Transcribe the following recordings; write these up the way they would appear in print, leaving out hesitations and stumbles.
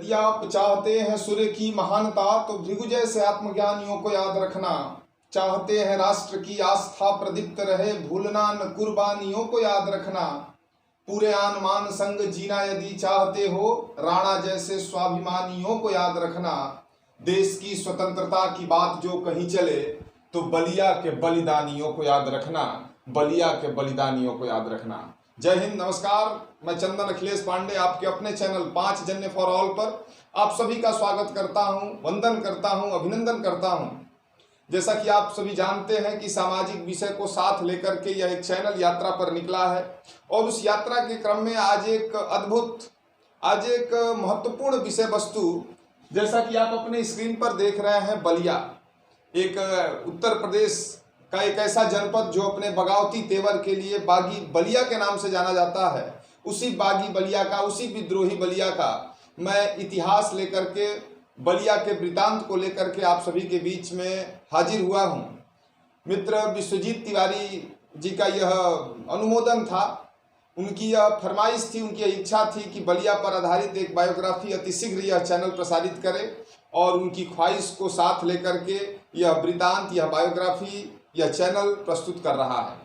यदि आप चाहते हैं सूर्य की महानता तो भृगुजय से आत्मज्ञानियों को याद रखना। चाहते हैं राष्ट्र की आस्था प्रदीप्त रहे, भूलना न कुर्बानियों को याद रखना। पूरे आन मान संग जीना यदि चाहते हो, राणा जैसे स्वाभिमानियों को याद रखना। देश की स्वतंत्रता की बात जो कहीं चले तो बलिया के बलिदानियों को याद रखना, बलिया के बलिदानियों को याद रखना। जय हिंद, नमस्कार। मैं चंदन अखिलेश पांडे आपके अपने चैनल 5 जन्य फॉर ऑल पर आप सभी का स्वागत करता हूं, वंदन करता हूं, अभिनंदन करता हूं। जैसा कि आप सभी जानते हैं कि सामाजिक विषय को साथ लेकर के यह एक चैनल यात्रा पर निकला है और उस यात्रा के क्रम में आज एक महत्वपूर्ण विषय वस्तु, जैसा कि आप अपने स्क्रीन पर देख रहे हैं, बलिया एक उत्तर प्रदेश का एक ऐसा जनपद जो अपने बगावती तेवर के लिए बागी बलिया के नाम से जाना जाता है। उसी बागी बलिया का, उसी विद्रोही बलिया का मैं इतिहास लेकर के, बलिया के वृतांत को लेकर के आप सभी के बीच में हाजिर हुआ हूं। मित्र विश्वजीत तिवारी जी का यह अनुमोदन था, उनकी यह फरमाइश थी, उनकी यह इच्छा थी कि बलिया पर आधारित एक बायोग्राफी अतिशीघ्र यह चैनल प्रसारित करे और उनकी ख्वाहिश को साथ लेकर के यह वृतांत, यह बायोग्राफी, यह चैनल प्रस्तुत कर रहा है।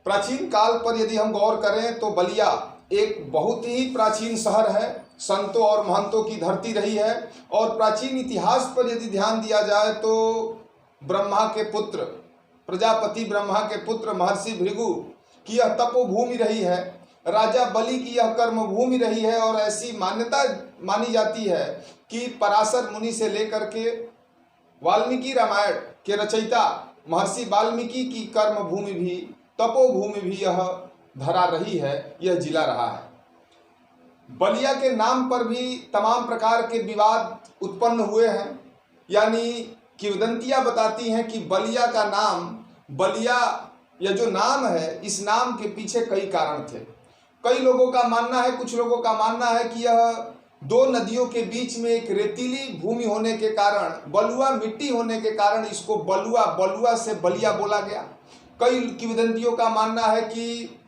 प्राचीन काल पर यदि हम गौर करें तो बलिया एक बहुत ही प्राचीन शहर है, संतों और महंतों की धरती रही है। और प्राचीन इतिहास पर यदि ध्यान दिया जाए तो ब्रह्मा के पुत्र, प्रजापति ब्रह्मा के पुत्र महर्षि भृगु की यह तपोभूमि रही है, राजा बलि की यह कर्मभूमि रही है। और ऐसी मान्यता मानी जाती है कि पराशर मुनि से लेकर के वाल्मीकि रामायण के रचयिता महर्षि वाल्मीकि की कर्मभूमि भी, तपोभूमि भी यह धरा रही है, यह जिला रहा है। बलिया के नाम पर भी तमाम प्रकार के विवाद उत्पन्न हुए हैं, यानी किंवदंतियां बताती हैं कि बलिया का नाम, बलिया यह जो नाम है, इस नाम के पीछे कई कारण थे। कई लोगों का मानना है, कुछ लोगों का मानना है कि यह दो नदियों के बीच में एक रेतीली भूमि होने के कारण, बलुआ मिट्टी होने के कारण इसको बलुआ से बलिया बोला गया। कई किंवदंतियों का मानना है कि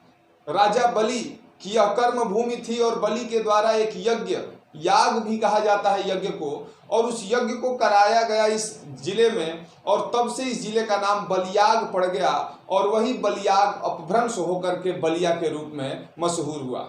राजा बलि की यह कर्म भूमि थी और बलि के द्वारा एक यज्ञ, याग भी कहा जाता है यज्ञ को, और उस यज्ञ को कराया गया इस जिले में और तब से इस जिले का नाम बलियाग पड़ गया और वही बलियाग अपभ्रंश होकर के बलिया के रूप में मशहूर हुआ।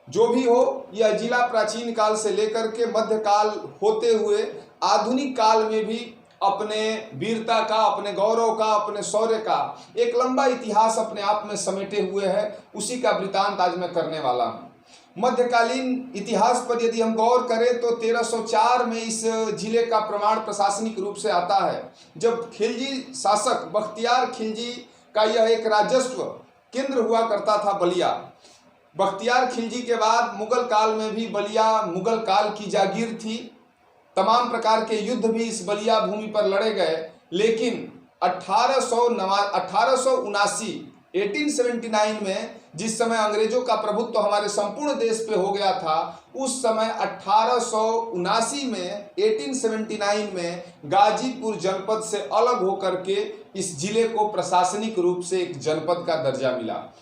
जो भी हो, यह जिला प्राचीन काल से लेकर के मध्यकाल होते हुए आधुनिक काल में भी अपने वीरता का, अपने गौरव का, अपने शौर्य का एक लंबा इतिहास अपने आप में समेटे हुए है। उसी का वृतांत आज मैं करने वाला हूं। मध्यकालीन इतिहास पर यदि हम गौर करें तो 1304 में इस जिले का प्रमाण प्रशासनिक रूप से आता है, जब खिलजी शासक बख्तियार खिलजी का यह एक राजस्व केंद्र हुआ करता था बलिया। बख्तियार खिलजी के बाद मुगल काल में भी बलिया मुगल काल की जागीर थी। तमाम प्रकार के युद्ध भी इस बलिया भूमि पर लड़े गए, लेकिन 1879 में जिस समय अंग्रेजों का प्रभुत्व हमारे संपूर्ण देश पे हो गया था, उस समय 1879 में गाजीपुर जनपद से अलग होकर के इस जिले को प्रशासनिक रूप से एक जनपद का दर्जा मिला।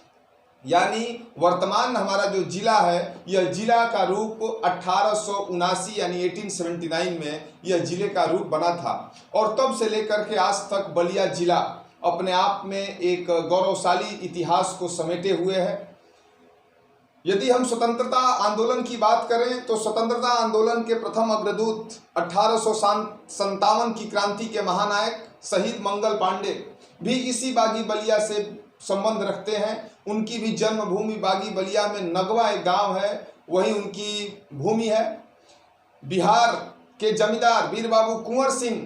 यानी वर्तमान हमारा जो जिला है, यह जिला का रूप 1879 यानी 1879 में यह जिले का रूप बना था और तब से लेकर के आज तक बलिया जिला अपने आप में एक गौरवशाली इतिहास को समेटे हुए है। यदि हम स्वतंत्रता आंदोलन की बात करें तो स्वतंत्रता आंदोलन के प्रथम अग्रदूत 1857 की क्रांति के महानायक शहीद मंगल पांडे भी इसी बागी बलिया से संबंध रखते हैं। उनकी भी जन्मभूमि बागी बलिया में नगवा एक गांव है, वही उनकी भूमि है। बिहार के जमींदार वीर बाबू कुंवर सिंह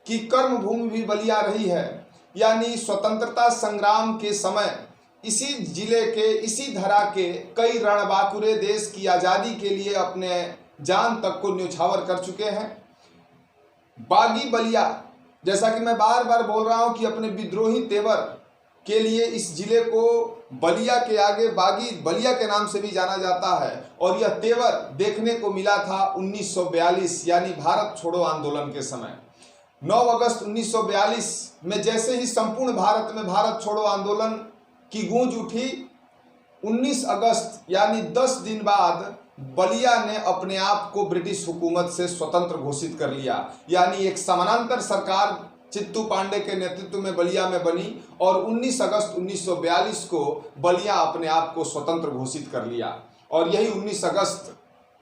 की कर्म भूमि भी बलिया रही है। यानी स्वतंत्रता संग्राम के समय इसी जिले के, इसी धरा के कई रणबांकुरे देश की आज़ादी के लिए अपने जान तक को न्यौछावर कर चुके हैं। बागी बलिया, जैसा कि मैं बार बार बोल रहा हूं कि अपने विद्रोही तेवर के लिए इस जिले को बलिया के आगे बागी बलिया के नाम से भी जाना जाता है। और यह तेवर देखने को मिला था 1942 यानी भारत छोड़ो आंदोलन के समय। 9 अगस्त 1942 में जैसे ही संपूर्ण भारत में भारत छोड़ो आंदोलन की गूंज उठी, 19 अगस्त यानी 10 दिन बाद बलिया ने अपने आप को ब्रिटिश हुकूमत से स्वतंत्र घोषित कर लिया, यानी एक समानांतर सरकार चित्तू पांडे के नेतृत्व में बलिया में बनी और 19 अगस्त 1942 को बलिया अपने आप को स्वतंत्र घोषित कर लिया। और यही 19 अगस्त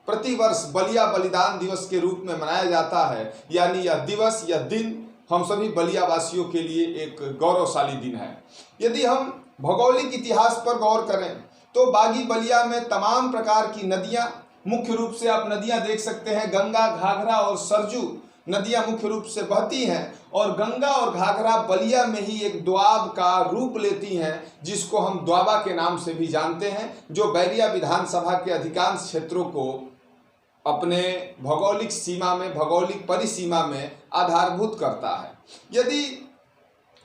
प्रतिवर्ष बलिया बलिदान दिवस के रूप में मनाया जाता है, यानी यह दिवस, यह दिन हम सभी बलिया वासियों के लिए एक गौरवशाली दिन है। यदि हम भौगोलिक इतिहास पर गौर करें तो बागी बलिया में तमाम प्रकार की नदियां, मुख्य रूप से आप नदियां देख सकते हैं, गंगा, घाघरा और सरजू नदियां मुख्य रूप से बहती हैं और गंगा और घाघरा बलिया में ही एक दोआब का रूप लेती हैं, जिसको हम द्वाबा के नाम से भी जानते हैं, जो बैरिया विधानसभा के अधिकांश क्षेत्रों को अपने भौगोलिक सीमा में, भौगोलिक परिसीमा में आधारभूत करता है। यदि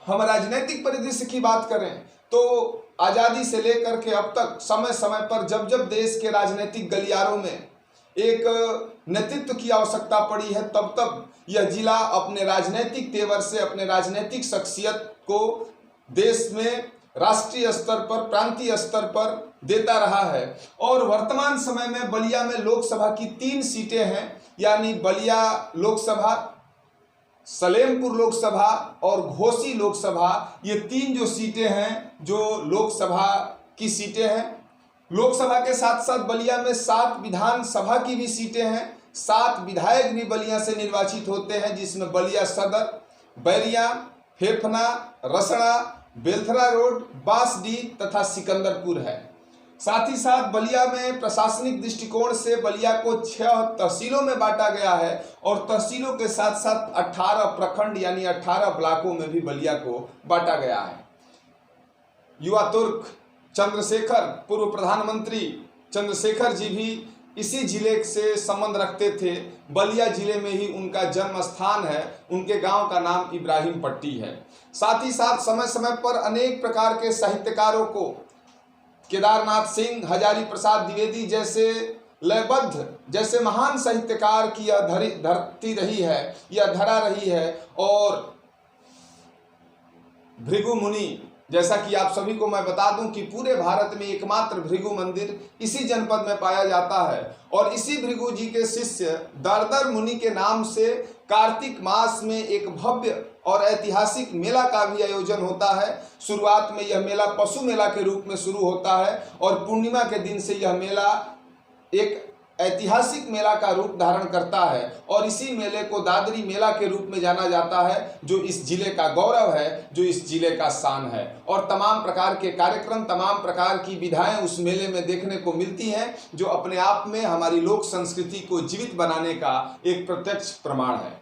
हम राजनीतिक परिदृश्य की बात करें तो आज़ादी से लेकर के अब तक समय समय पर जब जब देश के राजनीतिक गलियारों में एक नेतृत्व की आवश्यकता पड़ी है, तब तब यह जिला अपने राजनीतिक तेवर से, अपने राजनीतिक शख्सियत को देश में राष्ट्रीय स्तर पर, प्रांतीय स्तर पर देता रहा है। और वर्तमान समय में बलिया में लोकसभा की 3 सीटें हैं, यानी बलिया लोकसभा, सलेमपुर लोकसभा और घोसी लोकसभा। ये 3 जो सीटें हैं, जो लोकसभा की सीटें हैं। लोकसभा के साथ साथ बलिया में 7 विधानसभा की भी सीटें हैं। 7 विधायक भी बलिया से निर्वाचित होते हैं, जिसमें बलिया सदर, बैरिया, फेफना, रसड़ा, बेलथरा रोड, बांसडी तथा सिकंदरपुर है। साथ ही साथ बलिया में प्रशासनिक दृष्टिकोण से बलिया को 6 तहसीलों में बांटा गया है और तहसीलों के साथ साथ 18 प्रखंड यानी 18 ब्लॉकों में भी बलिया को बांटा गया है। युवा तुर्क चंद्रशेखर, पूर्व प्रधानमंत्री चंद्रशेखर जी भी इसी जिले से संबंध रखते थे। बलिया जिले में ही उनका जन्म स्थान है। उनके गांव का नाम इब्राहिम पट्टी है। साथ ही साथ समय समय पर अनेक प्रकार के साहित्यकारों को, केदारनाथ सिंह, हजारी प्रसाद द्विवेदी जैसे लयबद्ध, जैसे महान साहित्यकार की यह धरती रही है, यह धरा रही है। और भृगु मुनि, जैसा कि आप सभी को मैं बता दूं कि पूरे भारत में एकमात्र भृगु मंदिर इसी जनपद में पाया जाता है और इसी भृगु जी के शिष्य दरदर मुनि के नाम से कार्तिक मास में एक भव्य और ऐतिहासिक मेला का भी आयोजन होता है। शुरुआत में यह मेला पशु मेला के रूप में शुरू होता है और पूर्णिमा के दिन से यह मेला एक ऐतिहासिक मेला का रूप धारण करता है और इसी मेले को दादरी मेला के रूप में जाना जाता है, जो इस जिले का गौरव है, जो इस जिले का शान है। और तमाम प्रकार के कार्यक्रम, तमाम प्रकार की विधाएं उस मेले में देखने को मिलती हैं, जो अपने आप में हमारी लोक संस्कृति को जीवित बनाने का एक प्रत्यक्ष प्रमाण है।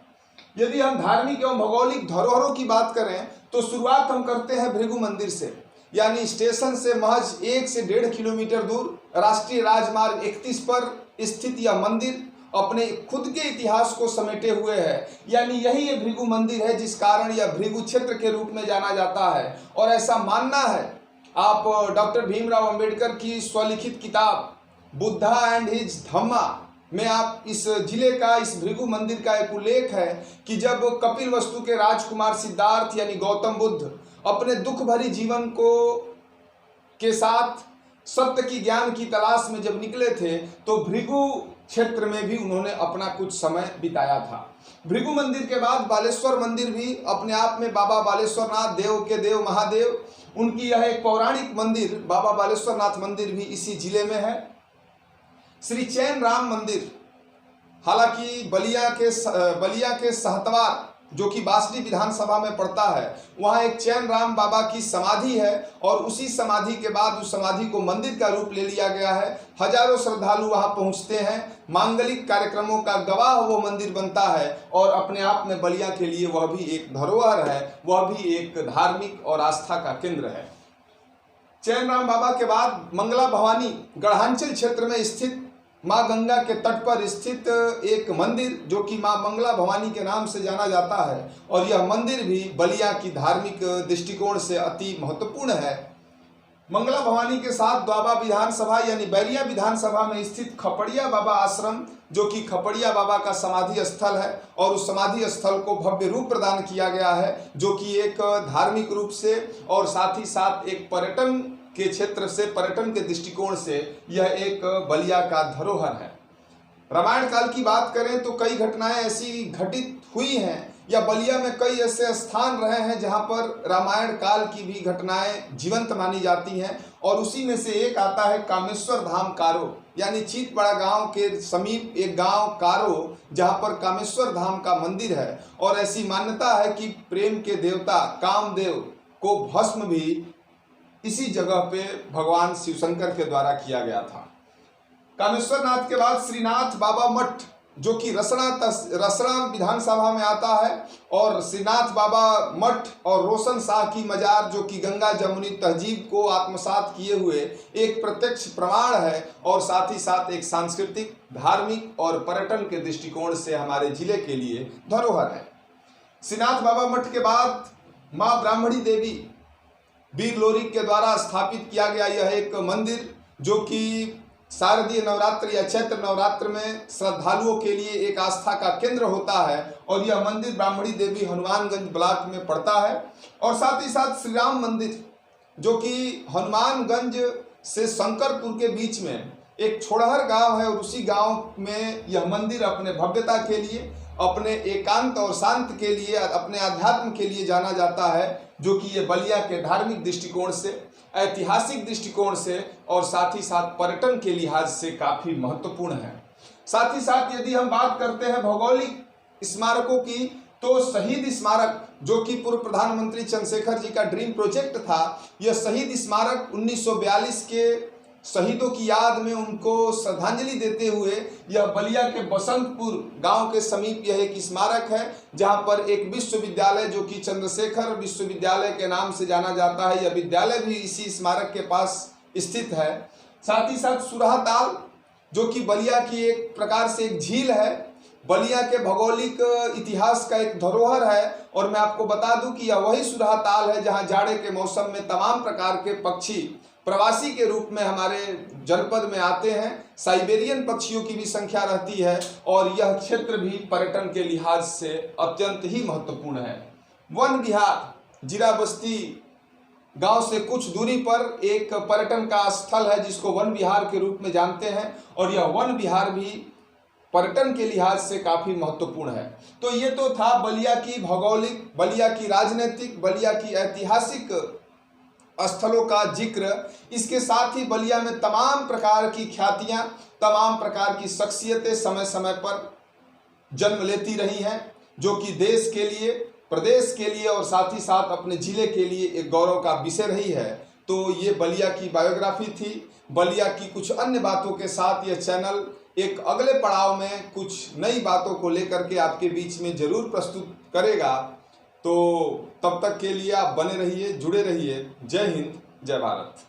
यदि हम धार्मिक एवं भौगोलिक धरोहरों की बात करें तो शुरुआत हम करते हैं भृगु मंदिर से, यानी स्टेशन से महज 1 से 1.5 किलोमीटर दूर राष्ट्रीय राजमार्ग 31 पर स्थित यह मंदिर अपने खुद के इतिहास को समेटे हुए है। यानी यही ये भृगु मंदिर है, जिस कारण यह भृगु क्षेत्र के रूप में जाना जाता है। और ऐसा मानना है, आप डॉक्टर भीमराव अंबेडकर की स्वलिखित किताब बुद्धा एंड हिज धम्मा में आप इस जिले का, इस भृगु मंदिर का एक उल्लेख है कि जब कपिलवस्तु के राजकुमार सिद्धार्थ यानी गौतम बुद्ध अपने दुख भरी जीवन को के साथ सत्य की ज्ञान की तलाश में जब निकले थे तो भृगु क्षेत्र में भी उन्होंने अपना कुछ समय बिताया था। भृगु मंदिर के बाद बालेश्वर मंदिर भी अपने आप में, बाबा बालेश्वरनाथ देव के देव महादेव, उनकी यह एक पौराणिक मंदिर बाबा बालेश्वरनाथ मंदिर भी इसी जिले में है। श्री चैन राम मंदिर, हालांकि बलिया के सहतवार जो कि बांसडी विधानसभा में पड़ता है, वहाँ एक चैन राम बाबा की समाधि है और उसी समाधि के बाद उस समाधि को मंदिर का रूप ले लिया गया है। हजारों श्रद्धालु वहाँ पहुँचते हैं, मांगलिक कार्यक्रमों का गवाह वो मंदिर बनता है और अपने आप में बलिया के लिए वह भी एक धरोहर है, वह भी एक धार्मिक और आस्था का केंद्र है। चैन राम बाबा के बाद मंगला भवानी गढ़ांचल क्षेत्र में स्थित माँ गंगा के तट पर स्थित एक मंदिर जो कि माँ मंगला भवानी के नाम से जाना जाता है और यह मंदिर भी बलिया की धार्मिक दृष्टिकोण से अति महत्वपूर्ण है। मंगला भवानी के साथ द्वाबा विधानसभा यानी बैरिया विधानसभा में स्थित खपड़िया बाबा आश्रम, जो कि खपड़िया बाबा का समाधि स्थल है और उस समाधि स्थल को भव्य रूप प्रदान किया गया है, जो कि एक धार्मिक रूप से और साथ ही साथ एक पर्यटन के क्षेत्र से, पर्यटन के दृष्टिकोण से यह एक बलिया का धरोहर है। रामायण काल की बात करें तो कई घटनाएं ऐसी घटित हुई हैं, या बलिया में कई ऐसे स्थान रहे हैं जहां पर रामायण काल की भी घटनाएं जीवंत मानी जाती हैं। और उसी में से एक आता है कामेश्वर धाम कारो, यानी चीतपड़ा गांव के समीप एक गांव कारो, जहां पर कामेश्वर धाम का मंदिर है। और ऐसी मान्यता है कि प्रेम के देवता कामदेव को भस्म भी इसी जगह पे भगवान शिवशंकर के द्वारा किया गया था। कामेश्वर नाथ के बाद श्रीनाथ बाबा मठ, जो कि रसना विधानसभा में आता है, और श्रीनाथ बाबा मठ और रोशन शाह की मजार, जो कि गंगा जमुनी तहजीब को आत्मसात किए हुए एक प्रत्यक्ष प्रमाण है, और साथ ही साथ एक सांस्कृतिक, धार्मिक और पर्यटन के दृष्टिकोण से हमारे जिले के लिए धरोहर है। श्रीनाथ बाबा मठ के बाद माँ ब्राह्मणी देवी वीर लोरिक के द्वारा स्थापित किया गया यह एक मंदिर, जो कि शारदीय नवरात्र या चैत्र नवरात्र में श्रद्धालुओं के लिए एक आस्था का केंद्र होता है। और यह मंदिर ब्राह्मणी देवी हनुमानगंज ब्लॉक में पड़ता है। और साथ ही साथ श्री राम मंदिर, जो कि हनुमानगंज से शंकरपुर के बीच में एक छोड़हर गांव है, और उसी गांव में यह मंदिर अपने भव्यता के लिए, अपने एकांत और शांत के लिए, अपने आध्यात्म के लिए जाना जाता है, जो कि ये बलिया के धार्मिक दृष्टिकोण से, ऐतिहासिक दृष्टिकोण से और साथ ही साथ पर्यटन के लिहाज से काफी महत्वपूर्ण है। साथ ही साथ यदि हम बात करते हैं भौगोलिक स्मारकों की, तो शहीद स्मारक, जो कि पूर्व प्रधानमंत्री चंद्रशेखर जी का ड्रीम प्रोजेक्ट था, यह शहीद स्मारक 1942 के शहीदों की याद में उनको श्रद्धांजलि देते हुए यह बलिया के बसंतपुर गांव के समीप यह एक स्मारक है, जहां पर एक विश्वविद्यालय, जो कि चंद्रशेखर विश्वविद्यालय के नाम से जाना जाता है, यह विद्यालय भी इसी स्मारक के पास स्थित है। साथ ही साथ सुरहा ताल, जो कि बलिया की एक प्रकार से एक झील है, बलिया के भौगोलिक इतिहास का एक धरोहर है। और मैं आपको बता दूं कि यह वही सुरहा ताल है जहां जाड़े के मौसम में तमाम प्रकार के पक्षी प्रवासी के रूप में हमारे जनपद में आते हैं। साइबेरियन पक्षियों की भी संख्या रहती है, और यह क्षेत्र भी पर्यटन के लिहाज से अत्यंत ही महत्वपूर्ण है। वन विहार जीरा बस्ती गांव से कुछ दूरी पर एक पर्यटन का स्थल है, जिसको वन विहार के रूप में जानते हैं, और यह वन विहार भी पर्यटन के लिहाज से काफी महत्वपूर्ण है। तो ये तो था बलिया की भौगोलिक, बलिया की राजनीतिक, बलिया की ऐतिहासिक स्थलों का जिक्र। इसके साथ ही बलिया में तमाम प्रकार की ख्यातियां, तमाम प्रकार की शख्सियतें समय समय पर जन्म लेती रही हैं, जो कि देश के लिए, प्रदेश के लिए और साथ ही साथ अपने जिले के लिए एक गौरव का विषय रही है। तो ये बलिया की बायोग्राफी थी। बलिया की कुछ अन्य बातों के साथ यह चैनल एक अगले पड़ाव में कुछ नई बातों को लेकर के आपके बीच में जरूर प्रस्तुत करेगा। तो तब तक के लिए आप बने रहिए, जुड़े रहिए। जय हिंद, जय भारत।